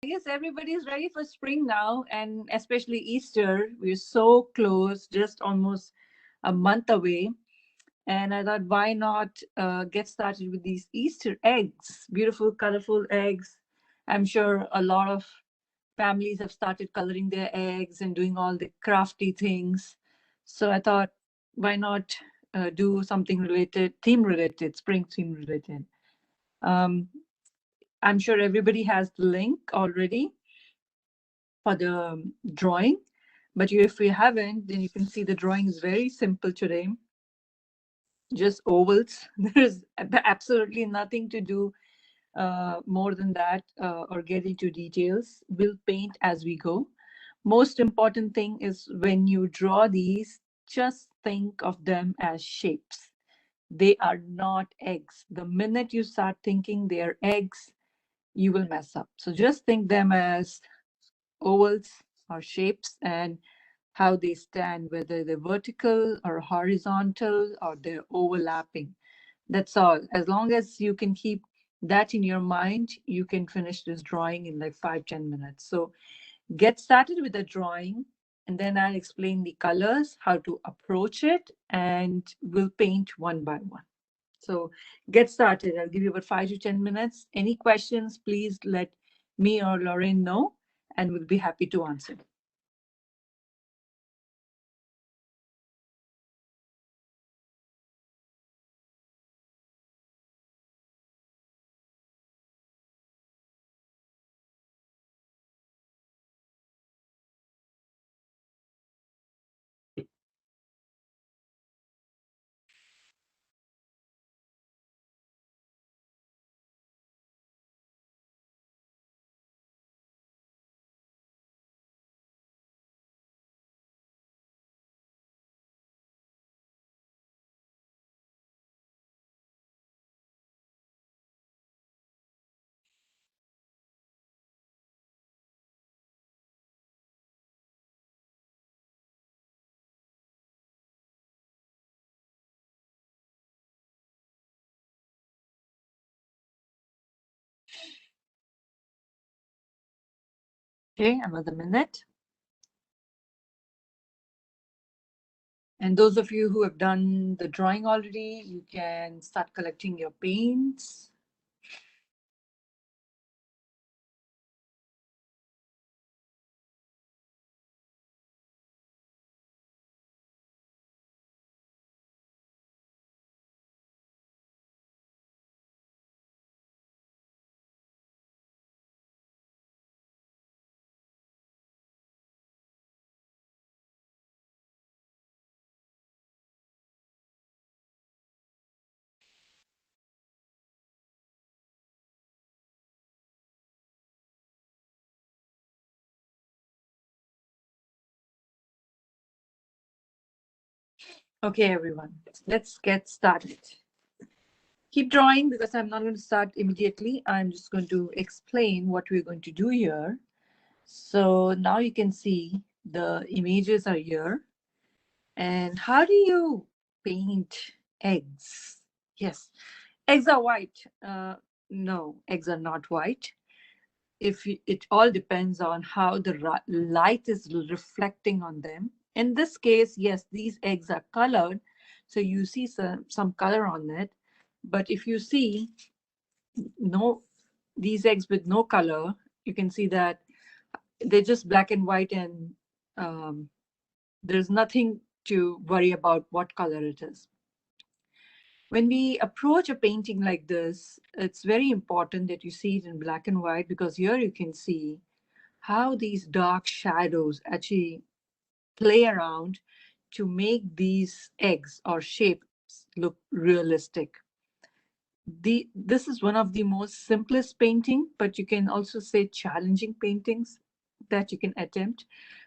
I guess everybody's ready for spring now, and especially Easter. We're so close, just almost a month away. And I thought, why not get started with these Easter eggs? Beautiful, colorful eggs. I'm sure a lot of families have started coloring their eggs and doing all the crafty things. So I thought, why not do something related, theme related, spring theme related? Um, I'm sure everybody has the link already for the drawing. But if you haven't, then you can see the drawing is very simple today. Just ovals. There's absolutely nothing to do more than that or get into details. We'll paint as we go. Most important thing is when you draw these, just think of them as shapes. They are not eggs. The minute you start thinking they are eggs, you will mess up. So just think them as ovals or shapes and how they stand, whether they're vertical or horizontal or they're overlapping. That's all. As long as you can keep that in your mind, you can finish this drawing in like 5-10 minutes. So get started with the drawing, and then I'll explain the colors, how to approach it, and we'll paint one by one. So get started. I'll give you about 5 to 10 minutes. Any questions, please let me or Lauren know, and we'll be happy to answer. Okay, another minute. And those of you who have done the drawing already, you can start collecting your paints. Okay, everyone, let's get started. Keep drawing because I'm not going to start immediately. I'm just going to explain what we're going to do here. So now you can see the images are here. And how do you paint eggs? Yes, eggs are white. No, eggs are not white. It all depends on how the light is reflecting on them. In this case, yes, these eggs are colored, so you see some color on it. But if you see no these eggs with no color, you can see that they're just black and white, and um, there's nothing to worry about what color it is. When we approach a painting like this, it's very important that you see it in black and white, because here you can see how these dark shadows actually play around to make these eggs or shapes look realistic. This is one of the most simplest painting, but you can also say challenging paintings that you can attempt,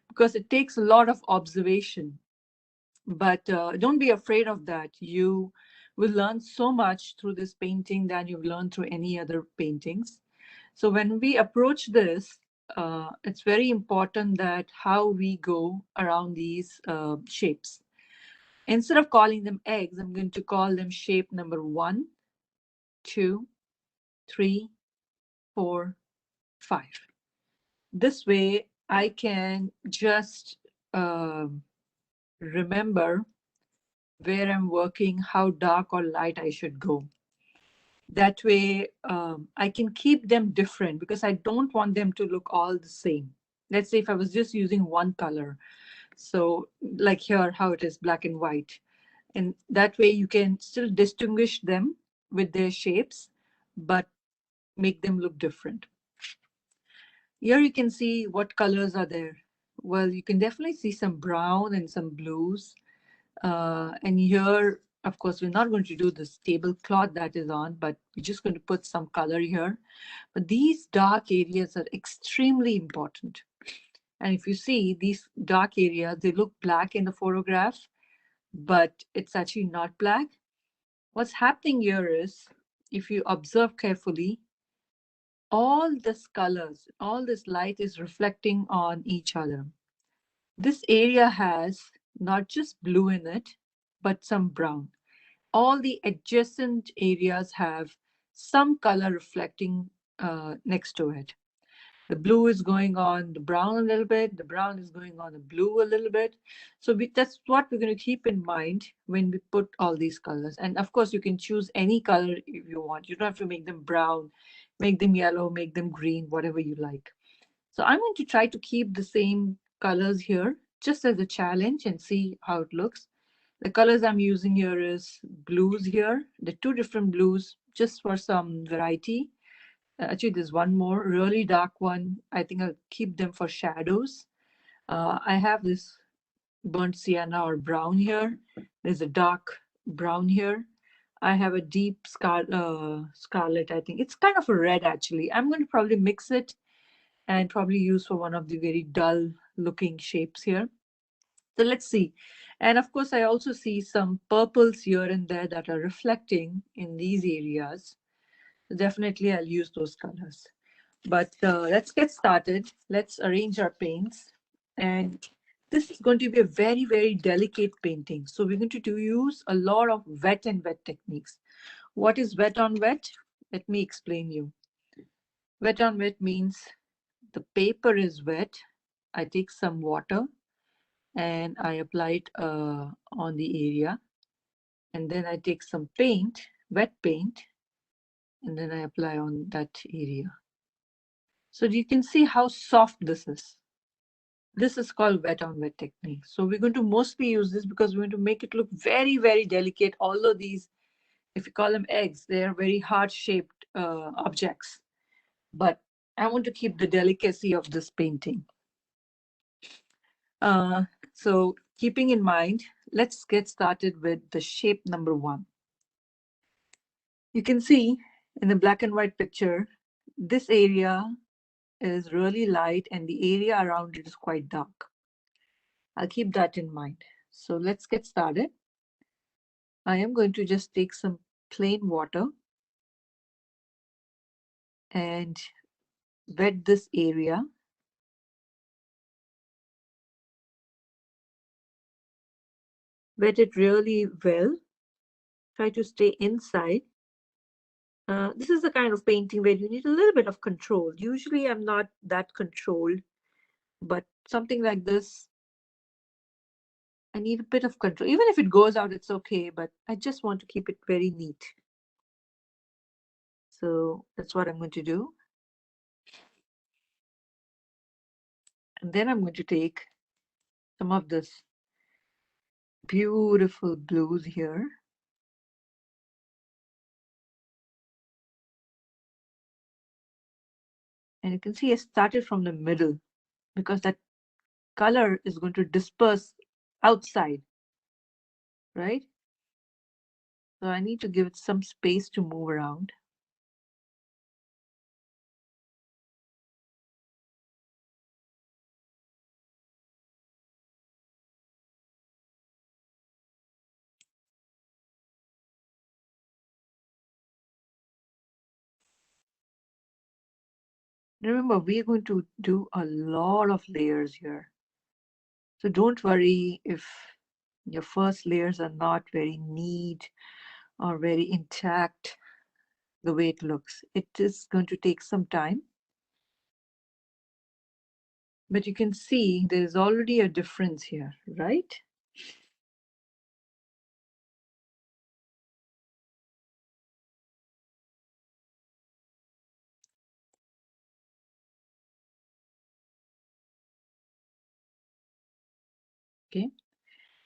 because it takes a lot of observation. But don't be afraid of that. You will learn so much through this painting than you've learned through any other paintings. So when we approach this, it's very important that how we go around these shapes. Instead of calling them eggs, I'm going to call them shape number 1, 2, 3, 4, 5. This way I can just remember where I'm working, how dark or light I should go. That way I can keep them different because I don't want them to look all the same. Let's say if I was just using one color. So like here, how it is black and white. And that way you can still distinguish them with their shapes, but make them look different. Here you can see what colors are there. Well, you can definitely see some brown and some blues. And here, of course, we're not going to do this tablecloth that is on, but we're just going to put some color here. But these dark areas are extremely important. And if you see these dark areas, they look black in the photograph, but it's actually not black. What's happening here is, if you observe carefully, all this colors, all this light is reflecting on each other. This area has not just blue in it, but some brown. All the adjacent areas have some color reflecting next to it. The blue is going on the brown a little bit, the brown is going on the blue a little bit. So that's what we're going to keep in mind when we put all these colors. And of course, you can choose any color if you want. You don't have to make them brown, make them yellow, make them green, whatever you like. So I'm going to try to keep the same colors here just as a challenge and see how it looks. The colors I'm using here is blues here, the two different blues, just for some variety. Actually, there's one more really dark one. I think I'll keep them for shadows. I have this burnt sienna or brown here. There's a dark brown here. I have a deep scarlet, I think. It's kind of a red, actually. I'm going to probably mix it and probably use for one of the very dull looking shapes here. So let's see. And of course, I also see some purples here and there that are reflecting in these areas. So definitely, I'll use those colors. But let's get started. Let's arrange our paints. And this is going to be a very, very delicate painting. So we're going to use a lot of wet and wet techniques. What is wet on wet? Let me explain you. Wet on wet means the paper is wet. I take some water and I apply it on the area. And then I take some paint, wet paint, and then I apply on that area. So you can see how soft this is. This is called wet on wet technique. So we're going to mostly use this because we're going to make it look very, very delicate. Although these, if you call them eggs, they are very heart shaped objects. But I want to keep the delicacy of this painting. So keeping in mind, let's get started with the shape number 1. You can see in the black and white picture, this area is really light and the area around it is quite dark. I'll keep that in mind. So let's get started. I am going to just take some plain water and wet this area. Wet it really well. Try to stay inside. This is the kind of painting where you need a little bit of control. Usually I'm not that controlled, but something like this, I need a bit of control. Even if it goes out, it's okay, but I just want to keep it very neat. So that's what I'm going to do. And then I'm going to take some of this beautiful blues here. And you can see I started from the middle because that color is going to disperse outside, right? So I need to give it some space to move around. Remember, we're going to do a lot of layers here. So don't worry if your first layers are not very neat or very intact the way it looks. It is going to take some time. But you can see there is already a difference here, right? Okay.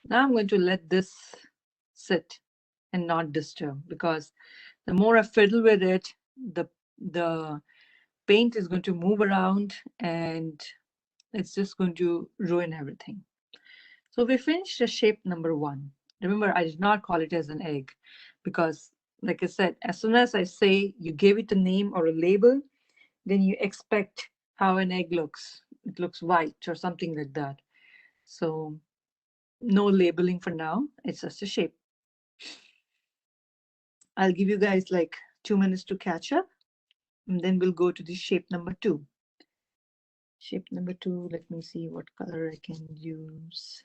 Now I'm going to let this sit and not disturb, because the more I fiddle with it, the paint is going to move around and it's just going to ruin everything. So we finished the shape number 1. Remember, I did not call it as an egg because, like I said, as soon as I say you gave it a name or a label, then you expect how an egg looks. It looks white or something like that. So no labeling for now. It's just a shape. I'll give you guys like 2 minutes to catch up, and then we'll go to the shape number 2. Shape number 2, let me see what color I can use.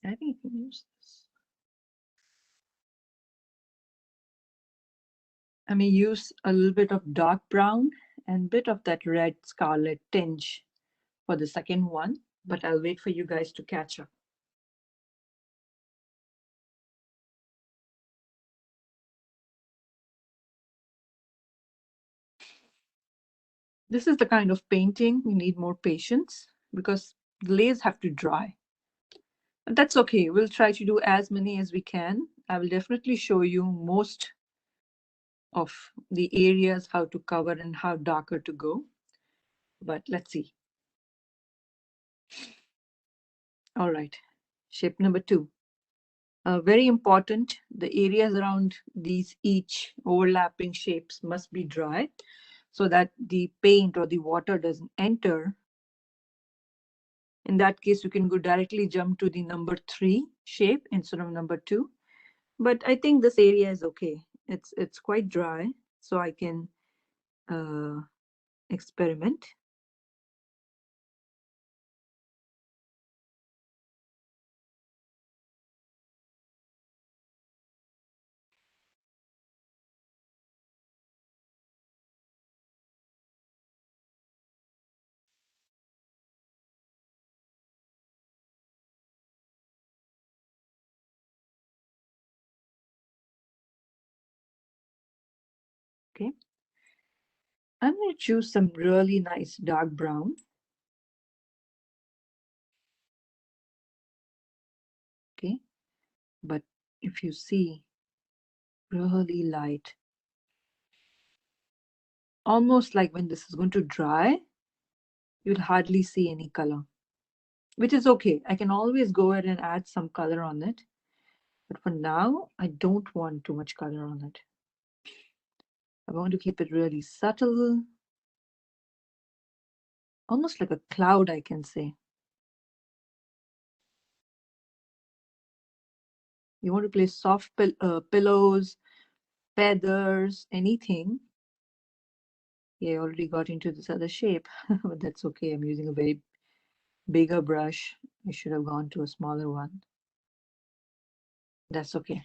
I think I can use this. I may use a little bit of dark brown and bit of that red scarlet tinge for the second one, but I'll wait for you guys to catch up. This is the kind of painting you need more patience because the layers have to dry. But that's okay. We'll try to do as many as we can. I will definitely show you most of the areas, how to cover and how darker to go. But let's see. All right, shape number 2. Very important, the areas around these each overlapping shapes must be dry so that the paint or the water doesn't enter. In that case, you can go directly jump to the number 3 shape instead of number 2. But I think this area is okay. It's quite dry, so I can experiment. Okay. I'm going to choose some really nice dark brown. Okay. But if you see, really light, almost like when this is going to dry, you'll hardly see any color, which is okay. I can always go ahead and add some color on it. But for now, I don't want too much color on it. I want to keep it really subtle, almost like a cloud, I can say. You want to place soft pillows, feathers, anything. Yeah, I already got into this other shape, but that's okay. I'm using a very bigger brush. I should have gone to a smaller one. That's okay.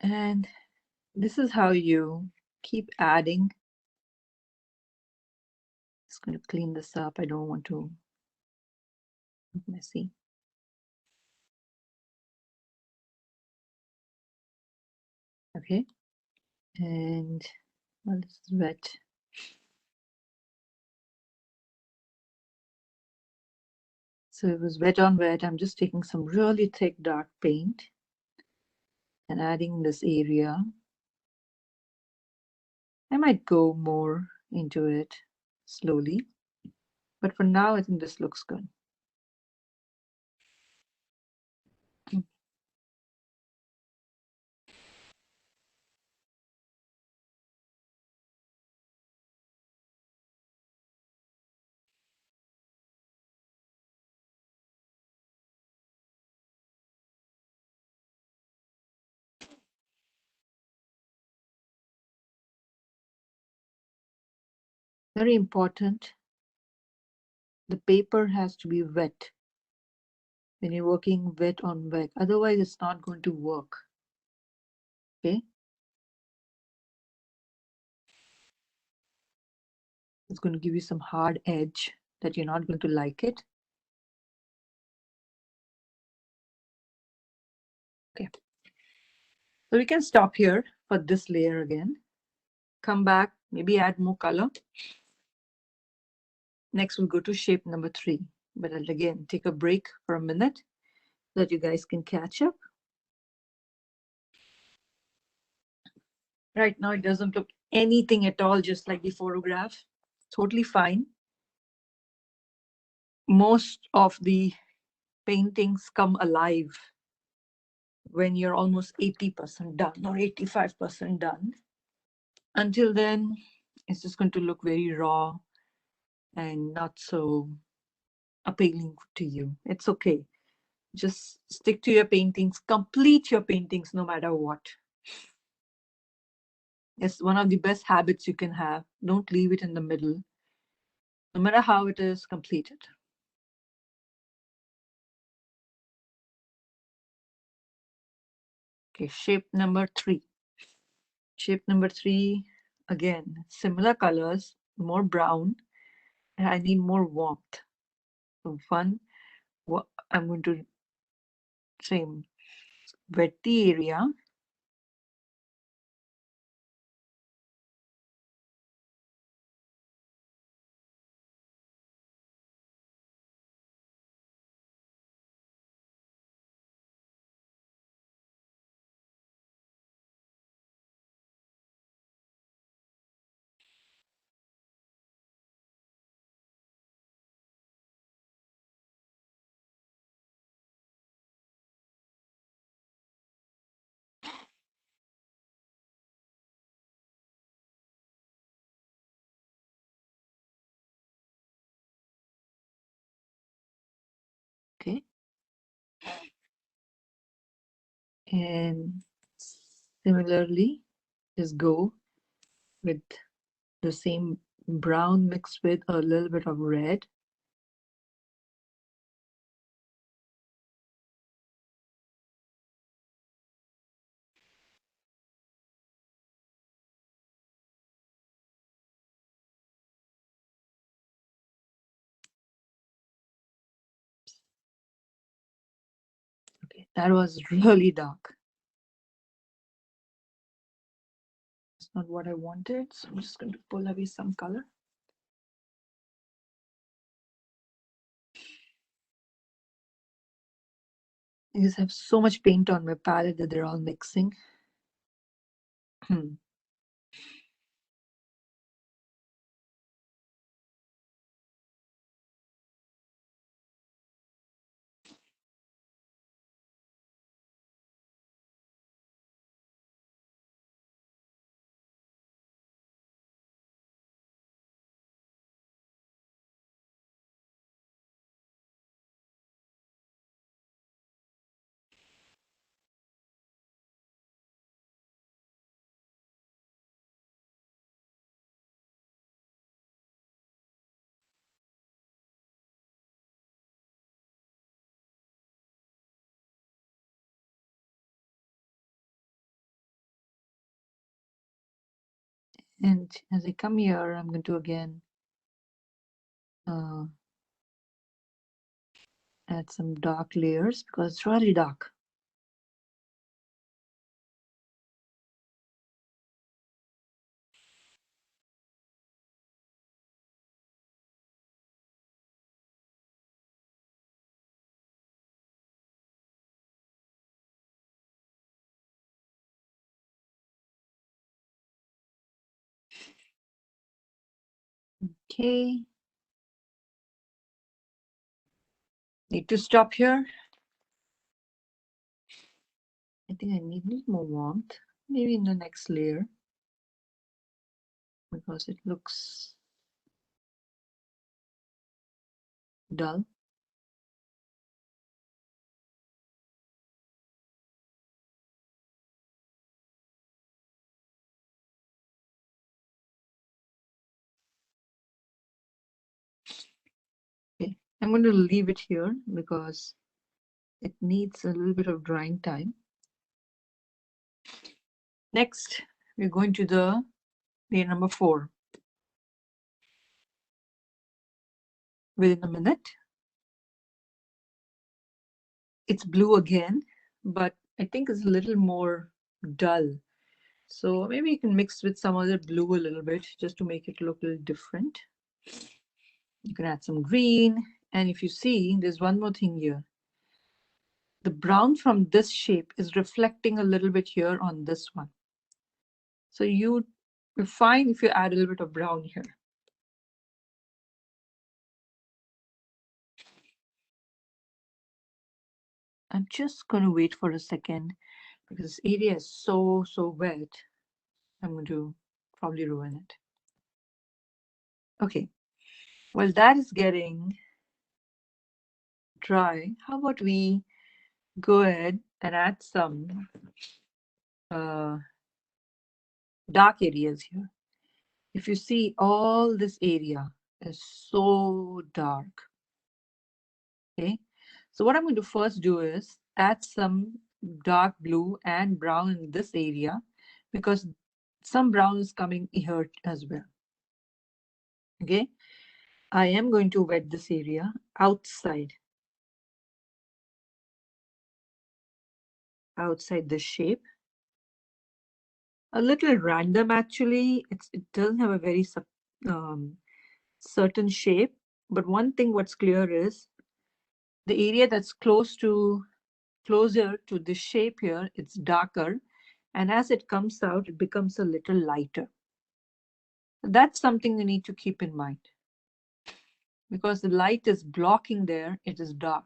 And this is how you keep adding. Just going to clean this up. I don't want to look messy. Okay. And well, this is wet. So it was wet on wet. I'm just taking some really thick dark paint and adding in this area. I might go more into it slowly, but for now, I think this looks good. Very important. The paper has to be wet when you're working wet on wet. Otherwise, it's not going to work. Okay. It's going to give you some hard edge that you're not going to like it. Okay. So we can stop here for this layer again. Come back, maybe add more color. Next, we'll go to shape number 3. But I'll again take a break for a minute so that you guys can catch up. Right now, it doesn't look anything at all, just like the photograph. Totally fine. Most of the paintings come alive when you're almost 80% done or 85% done. Until then, it's just going to look very raw and not so appealing to you. It's okay. Just stick to your paintings, complete your paintings no matter what. It's one of the best habits you can have. Don't leave it in the middle. No matter how it is, complete it. Okay, shape number 3. Shape number 3, again, similar colors, more brown, and I need more warmth. So I'm going to same wet the area. Okay. And similarly, just go with the same brown mixed with a little bit of red. Okay, that was really dark. It's not what I wanted, so I'm just going to pull away some color. I just have so much paint on my palette that they're all mixing. And as I come here, I'm going to again add some dark layers because it's really dark. Okay. Need to stop here. I think I need a little more warmth, maybe in the next layer, because it looks dull. Okay, I'm going to leave it here because It needs a little bit of drying time. Next, we're going to the layer number 4. Within a minute. It's blue again, but I think it's a little more dull. So maybe you can mix with some other blue a little bit just to make it look a little different. You can add some green. And if you see, there's one more thing here. The brown from this shape is reflecting a little bit here on this one. So you're fine if you add a little bit of brown here. I'm just going to wait for a second because this area is so wet. I'm going to probably ruin it. Okay, well, that is getting dry. How about we go ahead and add some dark areas here. If you see, all this area is so dark. Okay, so what I'm going to first do is add some dark blue and brown in this area because some brown is coming here as well. Okay, I am going to wet this area outside the shape. A little random actually. It doesn't have a very certain shape, but one thing what's clear is the area that's closer to the shape here, it's darker, and as it comes out, it becomes a little lighter. That's something we need to keep in mind. Because the light is blocking there, it is dark.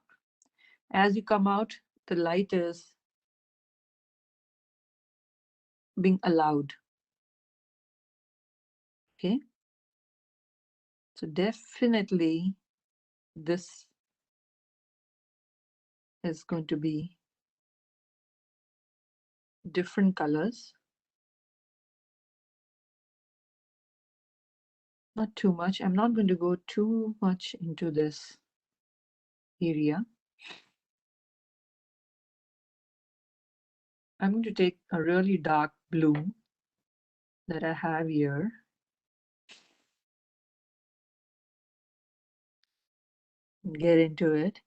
As you come out, the light is being allowed. Okay, so definitely this is going to be different colors. Not too much. I'm not going to go too much into this area. I'm going to take a really dark blue that I have here. Get into it.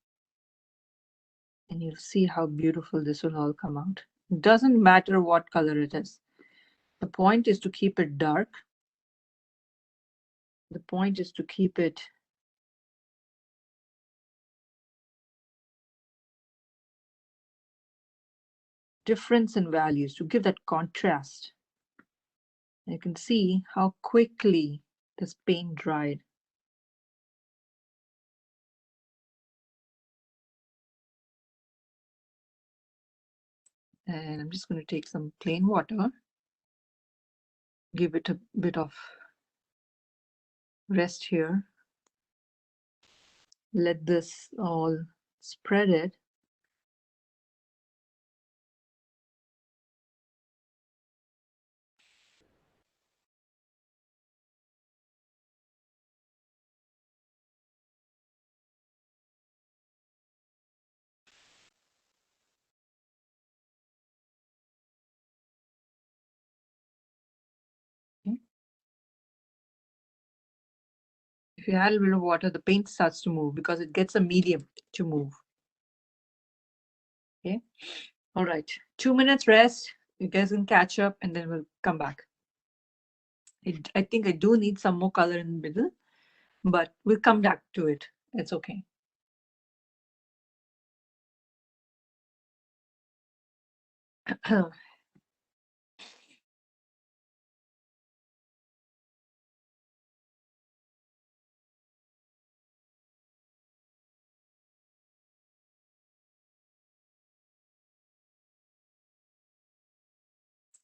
And you'll see how beautiful this will all come out. It doesn't matter what color it is. The point is to keep it dark. The point is to keep it difference in values, to give that contrast. And you can see how quickly this paint dried. And I'm just going to take some plain water, give it a bit of rest here. Let this all spread it. Okay. If you add a bit of water, the paint starts to move because it gets a medium to move. Okay. All right. 2 minutes rest. You guys can catch up and then we'll come back. I think I do need some more color in the middle, but we'll come back to it. It's okay.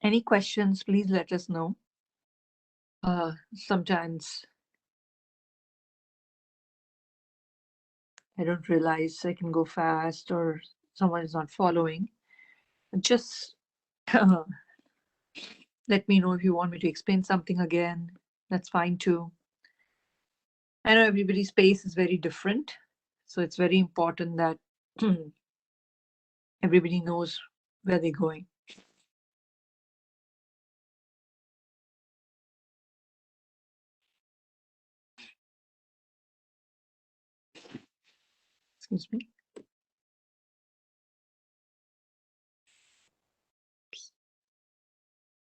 Any questions, please let us know. Sometimes I don't realize I can go fast or someone is not following. Just let me know if you want me to explain something again. That's fine too. I know everybody's pace is very different, so it's very important that everybody knows where they're going. Excuse me.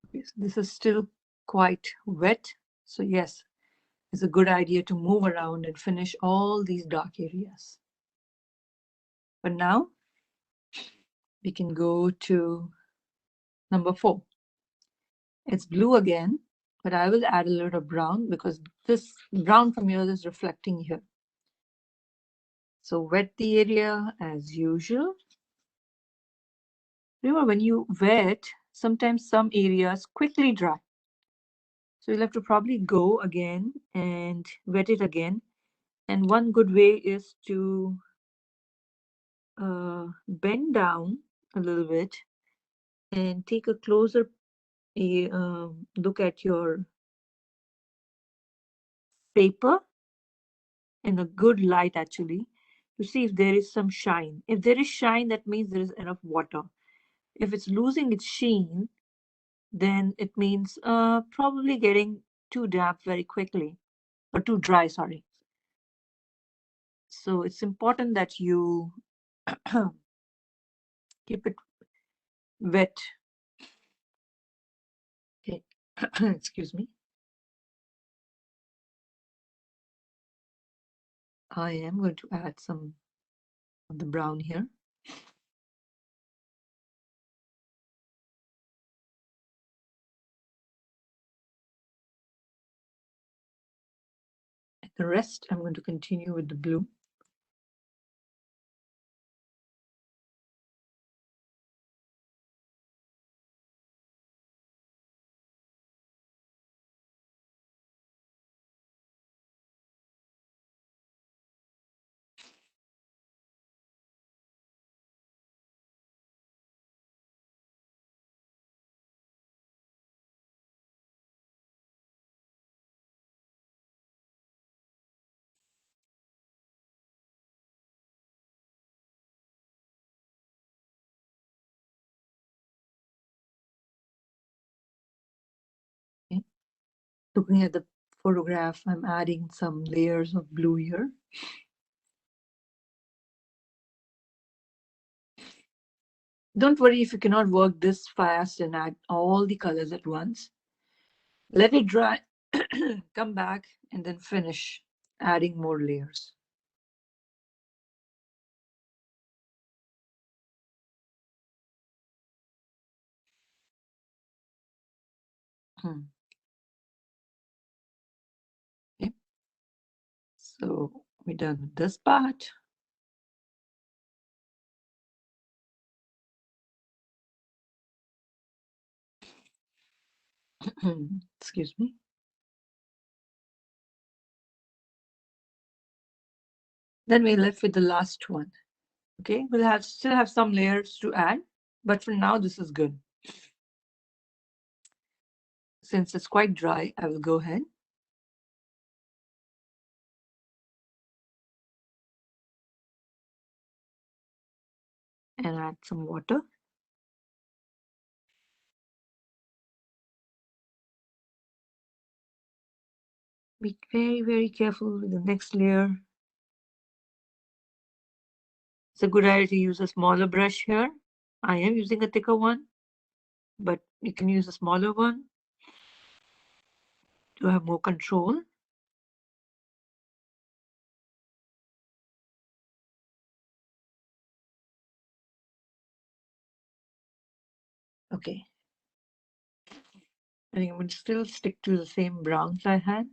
Okay, so this is still quite wet. So yes, it's a good idea to move around and finish all these dark areas. But now we can go to number 4. It's blue again, but I will add a little brown because this brown from here is reflecting here. So wet the area as usual. Remember, when you wet, sometimes some areas quickly dry. So you'll have to probably go again and wet it again. And one good way is to bend down a little bit and take a closer look at your paper in a good light, actually, to see if there is some shine. If there is shine, that means there is enough water. If it's losing its sheen, then it means probably getting too damp very quickly, or too dry, sorry. So it's important that you keep it wet. Okay. Excuse me. I am going to add some of the brown here. And the rest, I'm going to continue with the blue. Okay. Looking at the photograph, I'm adding some layers of blue here. Don't worry if you cannot work this fast and add all the colors at once. Let it dry, come back, and then finish adding more layers. Okay. So we're done with this part. Excuse me. Then we're left with the last one. Okay, we'll still have some layers to add, but for now this is good. Since it's quite dry, I will go ahead and add some water. Be very, very careful with the next layer. It's a good idea to use a smaller brush here. I am using a thicker one, but you can use a smaller one to have more control. Okay. I think I would still stick to the same browns I had.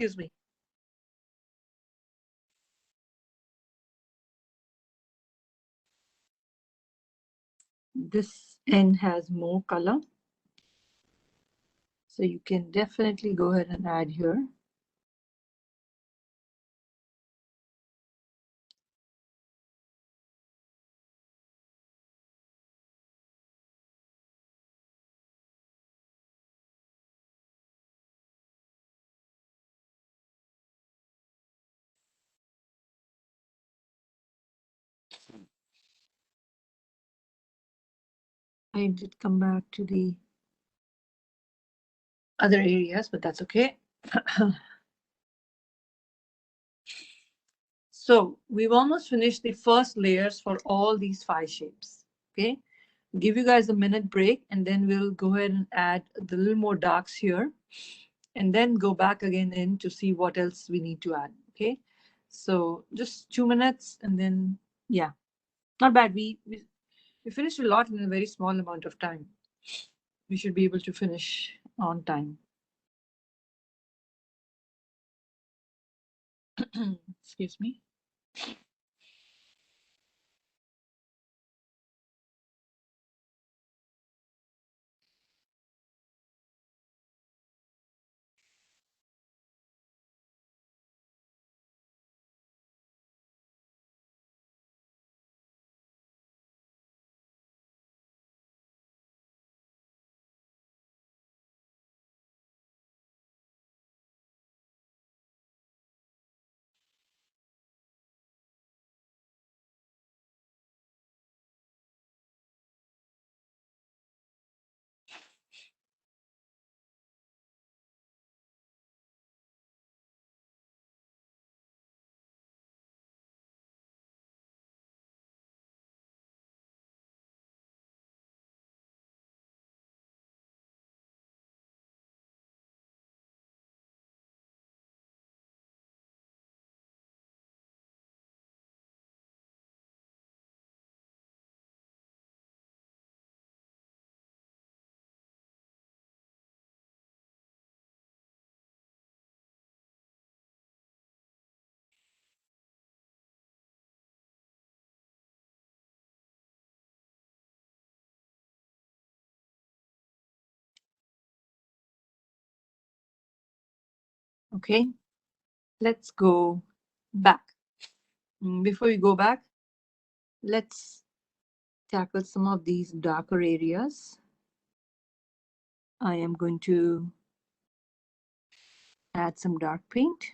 Excuse me. this end has more color. So you can definitely go ahead and add here. I did come back to the other areas, but that's okay. So we've almost finished the first layers for all these 5 shapes. Okay, give you guys a minute break and then we'll go ahead and add the little more darks here and then go back again in to see what else we need to add. Okay, so just 2 minutes and then, yeah, not bad. We finished a lot in a very small amount of time. We should be able to finish on time. Excuse me. Okay, let's go back. Before we go back, let's tackle some of these darker areas. I am going to add some dark paint.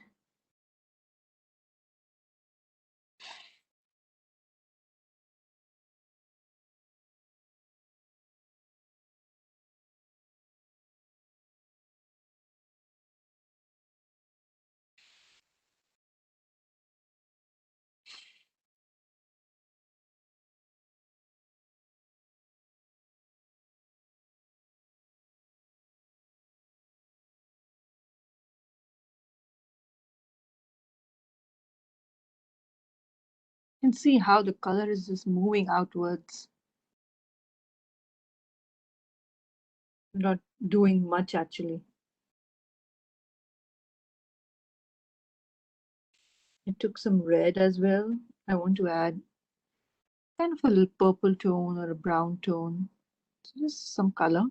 And see how the color is just moving outwards. Not doing much actually. I took some red as well. I want to add kind of a little purple tone or a brown tone. So just some color.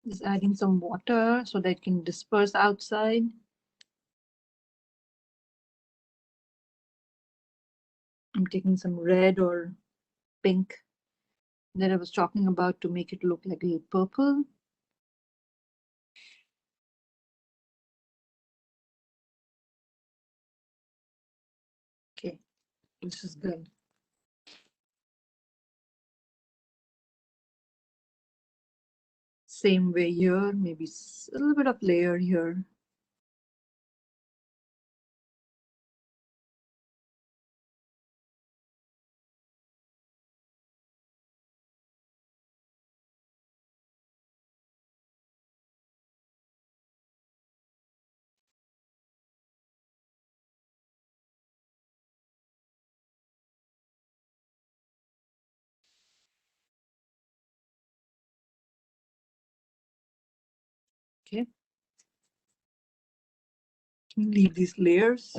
Just adding some water so that it can disperse outside. I'm taking some red or pink that I was talking about to make it look like a little purple. Okay, this is good. Same way here, maybe a little bit of layer here. Okay. Leave these layers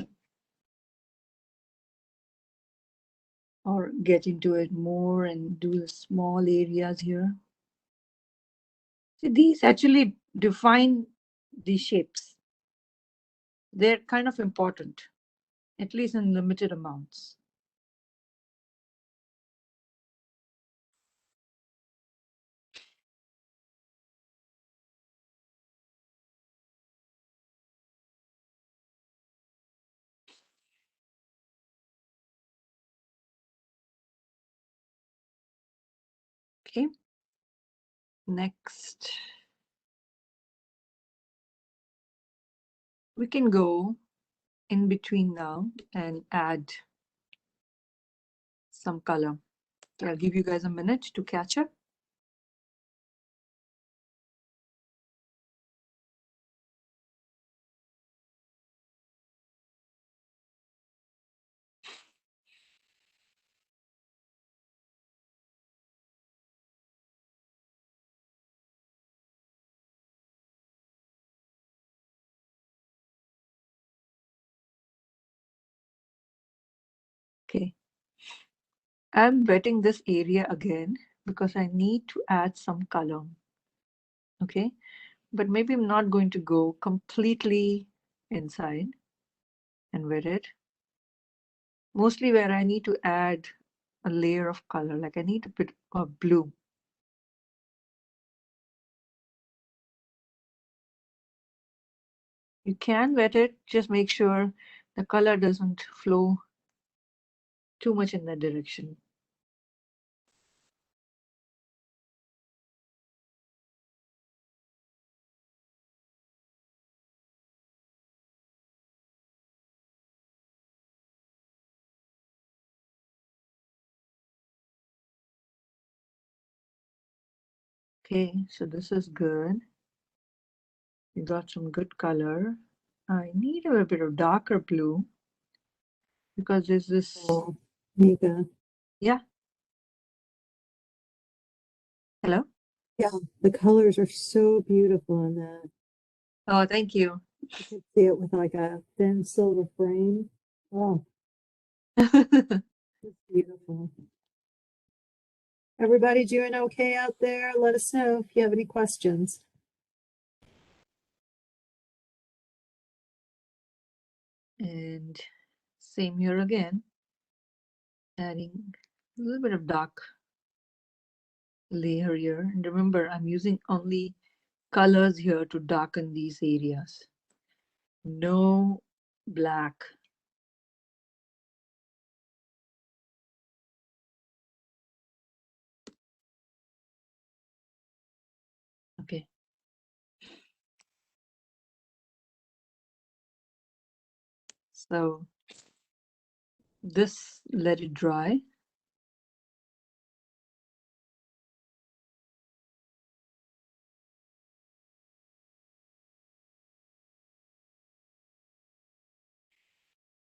or get into it more and do the small areas here. See, these actually define the shapes. They're kind of important, at least in limited amounts. Okay. Next, we can go in between now and add some color. Okay, I'll give you guys a minute to catch up. Okay. I'm wetting this area again because I need to add some color. Okay. But maybe I'm not going to go completely inside and wet it. Mostly where I need to add a layer of color, like I need a bit of blue. You can wet it, just make sure the color doesn't flow too much in that direction. Okay, so this is good. You got some good color. I need a bit of darker blue because there's this. Oh, Megha. Yeah. Hello? Yeah, the colors are so beautiful in that. Oh, thank you. You could see it with like a thin silver frame. Oh, it's beautiful. Everybody doing okay out there? Let us know if you have any questions. And same here again, adding a little bit of dark layer here. And remember, I'm using only colors here to darken these areas. No black. Okay. So this, let it dry.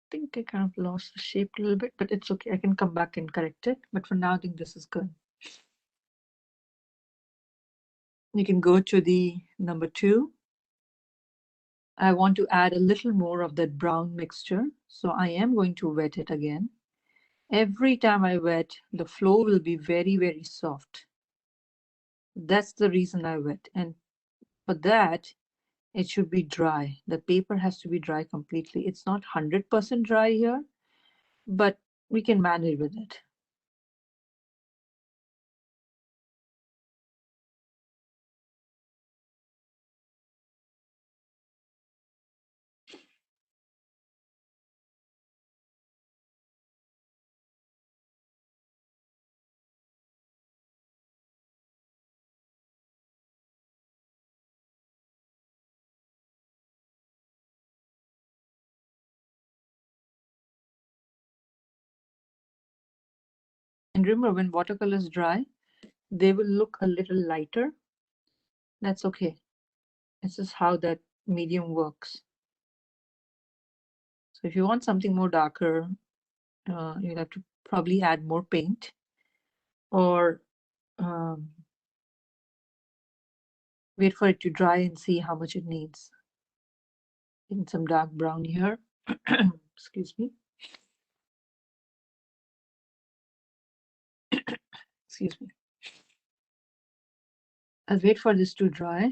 I think I kind of lost the shape a little bit, but it's okay. I can come back and correct it. But for now, I think this is good. You can go to the number 2. I want to add a little more of that brown mixture. So I am going to wet it again. Every time I wet, the flow will be very, very soft. That's the reason I wet. And for that, it should be dry. The paper has to be dry completely. It's not 100% dry here, but we can manage with it. And remember, when watercolors dry, they will look a little lighter. That's okay. This is how that medium works. So if you want something more darker, you'll have to probably add more paint, or wait for it to dry and see how much it needs. In some dark brown here. Excuse me. Excuse me. I'll wait for this to dry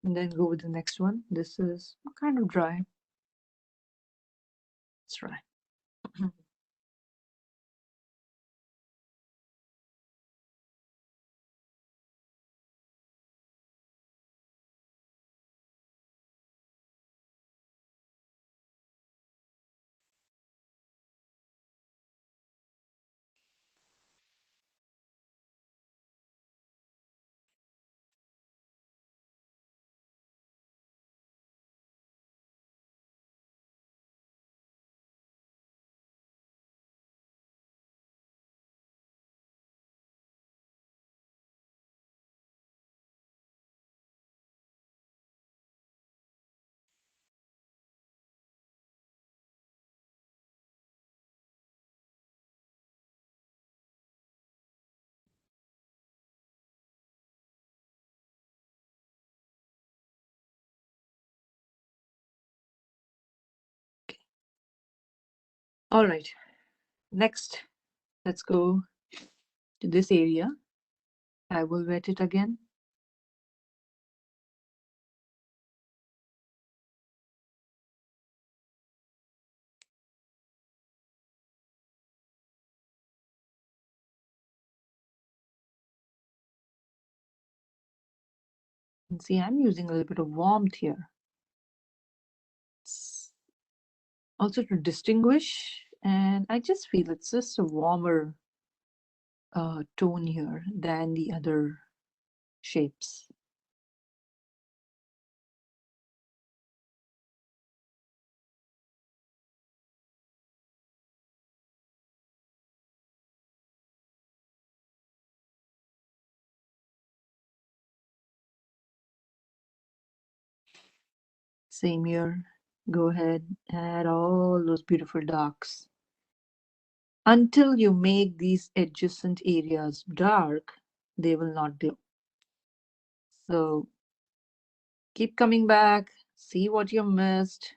and then go with the next one. This is kind of dry. It's dry. All right. Next, let's go to this area. I will wet it again. And see, I'm using a little bit of warmth here. It's also to distinguish, and I just feel it's just a warmer tone here than the other shapes. Same here. Go ahead, add all those beautiful darks. Until you make these adjacent areas dark, they will not glow. So keep coming back, see what you missed,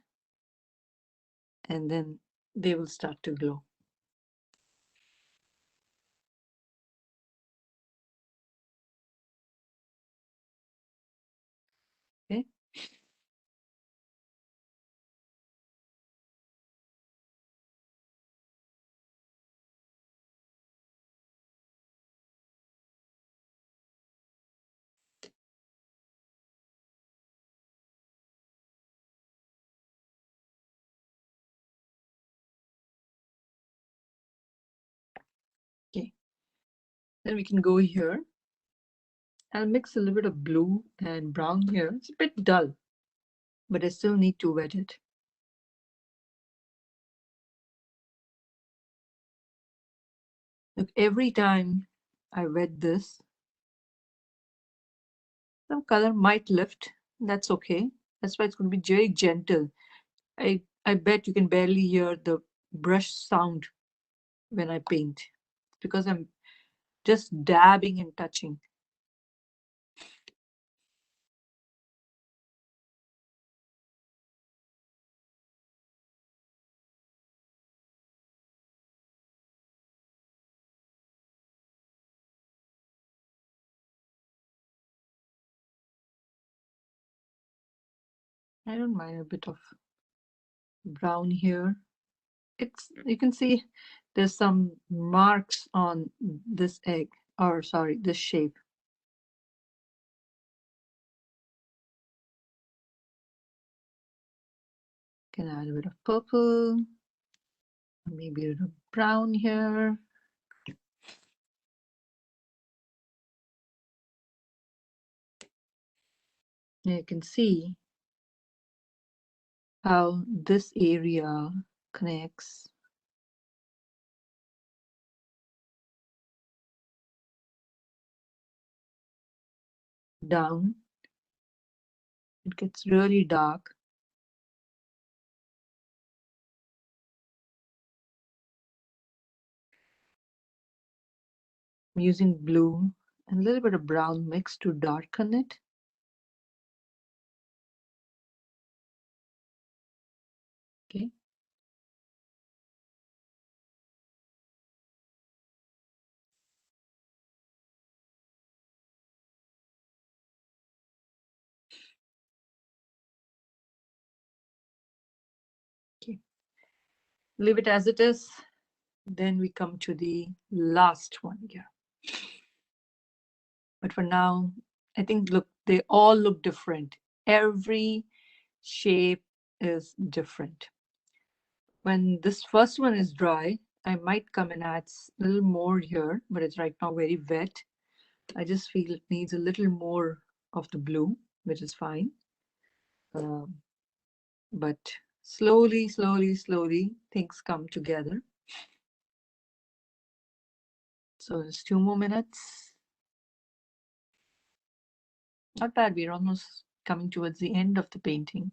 and then they will start to glow. Okay. Okay. Then we can go here. I'll mix a little bit of blue and brown here. It's a bit dull, but I still need to wet it. Look, every time I wet this, some color might lift. That's okay. That's why it's going to be very gentle. I bet you can barely hear the brush sound when I paint because I'm just dabbing and touching. I don't mind a bit of brown here. It's, you can see there's some marks on this egg, or sorry, this shape. Can add a bit of purple, maybe a little brown here. And you can see how this area connects. down. It gets really dark. I'm using blue and a little bit of brown mix to darken it. Okay. Okay. Leave it as it is. Then we come to the last one here. But for now, I think, look, they all look different. Every shape is different. When this first one is dry, I might come and add a little more here, but it's right now very wet. I just feel it needs a little more of the blue, which is fine. But slowly, slowly, slowly, things come together. So just 2 more minutes. Not bad. We're almost coming towards the end of the painting.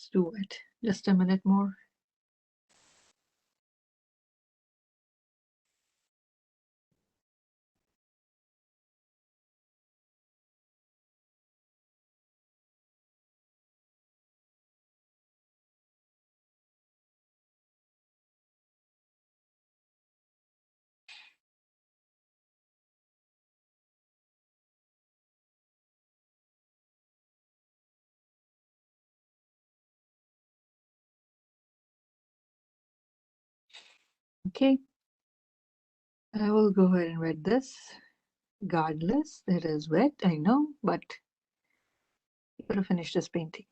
Let's do it. Just a minute more. Okay. I will go ahead and read this. Regardless, it is wet, I know, but I'm going to finish this painting.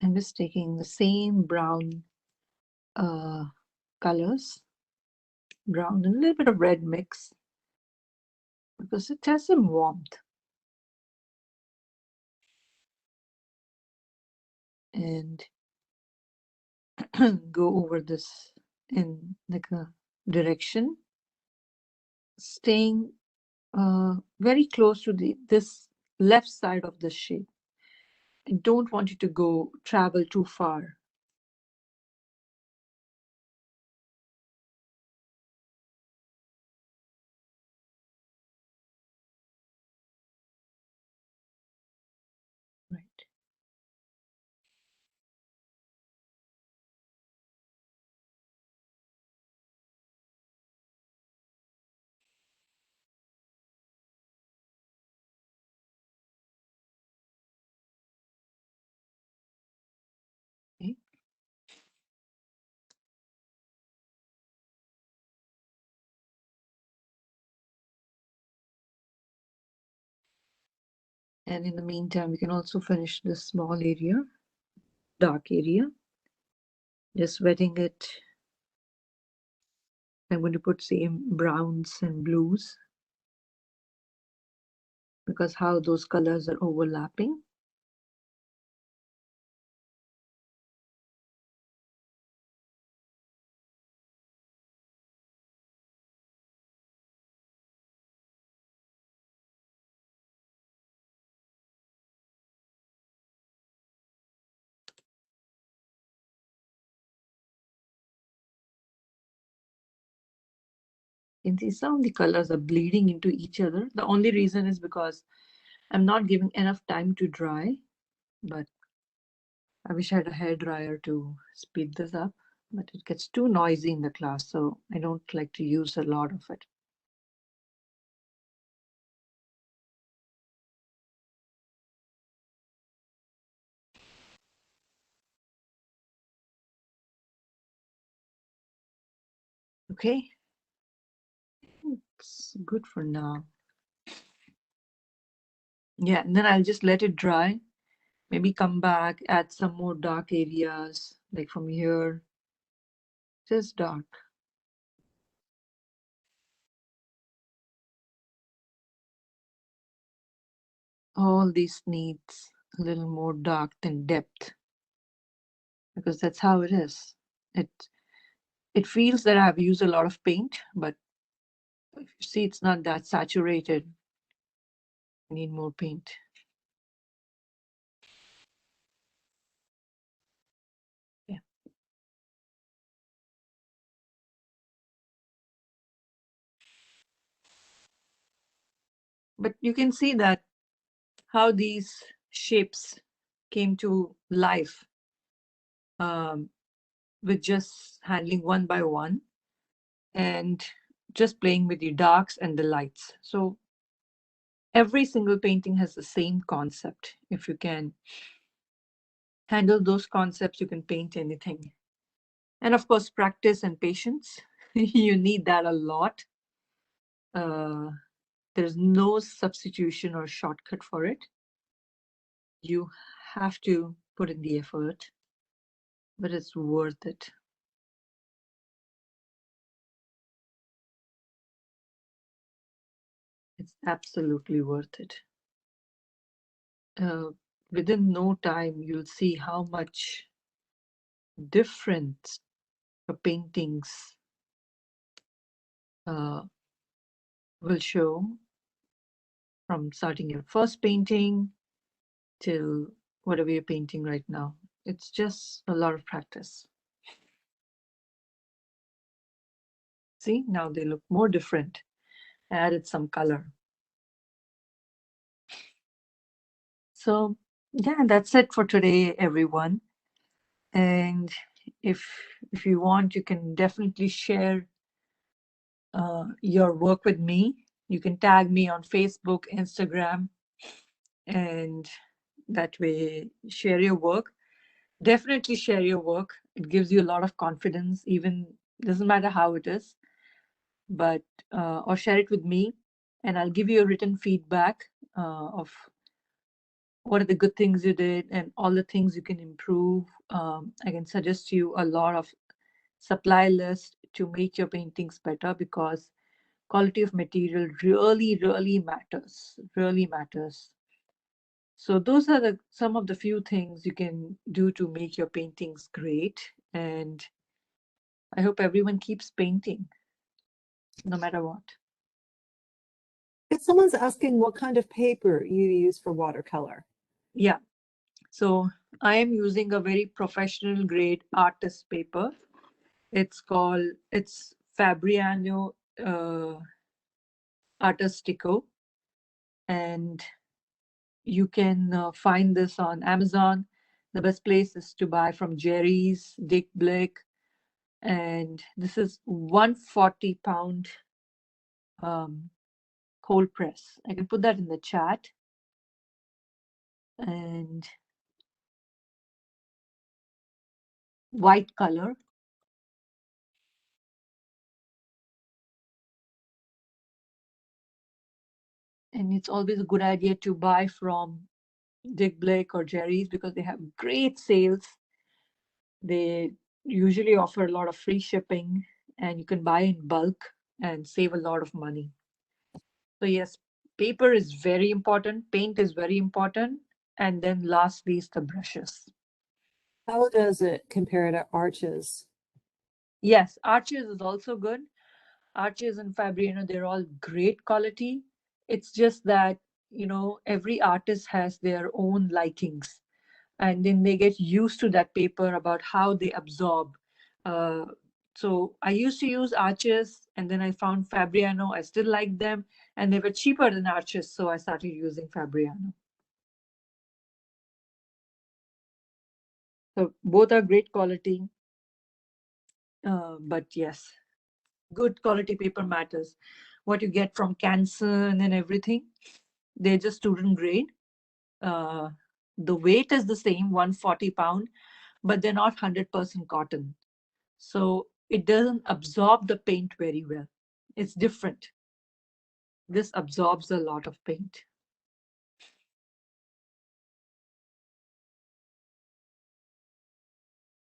I'm just taking the same brown colors, brown and a little bit of red mix, because it has some warmth. And go over this in like a direction, staying very close to this left side of the shape. I don't want you to travel too far. Right. Okay. And in the meantime, we can also finish this small area, dark area. Just wetting it. I'm going to put same browns and blues, because how those colors are overlapping. You can see some of the colors are bleeding into each other. The only reason is because I'm not giving enough time to dry, but I wish I had a hair dryer to speed this up, but it gets too noisy in the class, so I don't like to use a lot of it. Okay, it's good for now. Yeah, and then I'll just let it dry. Maybe come back, add some more dark areas, like from here. Just dark. All these needs a little more dark than depth, because that's how it is. It feels that I've used a lot of paint, but if you see it's not that saturated. I need more paint. Yeah. But you can see that how these shapes came to life with just handling one by one and just playing with the darks and the lights. So every single painting has the same concept. If you can handle those concepts, you can paint anything. And of course, practice and patience. You need that a lot. There's no substitution or shortcut for it. You have to put in the effort, but it's worth it. It's absolutely worth it. Within no time, you'll see how much different the paintings will show from starting your first painting till whatever you're painting right now. It's just a lot of practice. See, now they look more different. I added some color. So yeah, that's it for today, everyone. And if you want, you can definitely share your work with me. You can tag me on Facebook, Instagram, and that way share your work. Definitely share your work. It gives you a lot of confidence, even doesn't matter how it is, but or share it with me, and I'll give you a written feedback of what are the good things you did and all the things you can improve. I can suggest you a lot of supply list to make your paintings better, because quality of material really matters. So those are some of the few things you can do to make your paintings great. And I hope everyone keeps painting no matter what. If someone's asking what kind of paper you use for watercolor. Yeah, so I am using a very professional grade artist paper. It's Fabriano Artistico, and you can find this on Amazon. The best place is to buy from Jerry's, Dick Blick, and this is 140-pound cold press. I can put that in the chat. And white color. And it's always a good idea to buy from Dick Blick or Jerry's, because they have great sales. They usually offer a lot of free shipping, and you can buy in bulk and save a lot of money. So yes, paper is very important, paint is very important, and then lastly is the brushes. How does it compare to Arches? Yes, Arches is also good. Arches and Fabriano, they're all great quality. It's just that, every artist has their own likings, and then they get used to that paper, about how they absorb. So I used to use Arches, and then I found Fabriano. I still like them, and they were cheaper than Arches, so I started using Fabriano. So both are great quality, but yes, good quality paper matters. What you get from Canson and everything, they're just student grade. The weight is the same, 140 pound, but they're not 100% cotton. So it doesn't absorb the paint very well. It's different. This absorbs a lot of paint.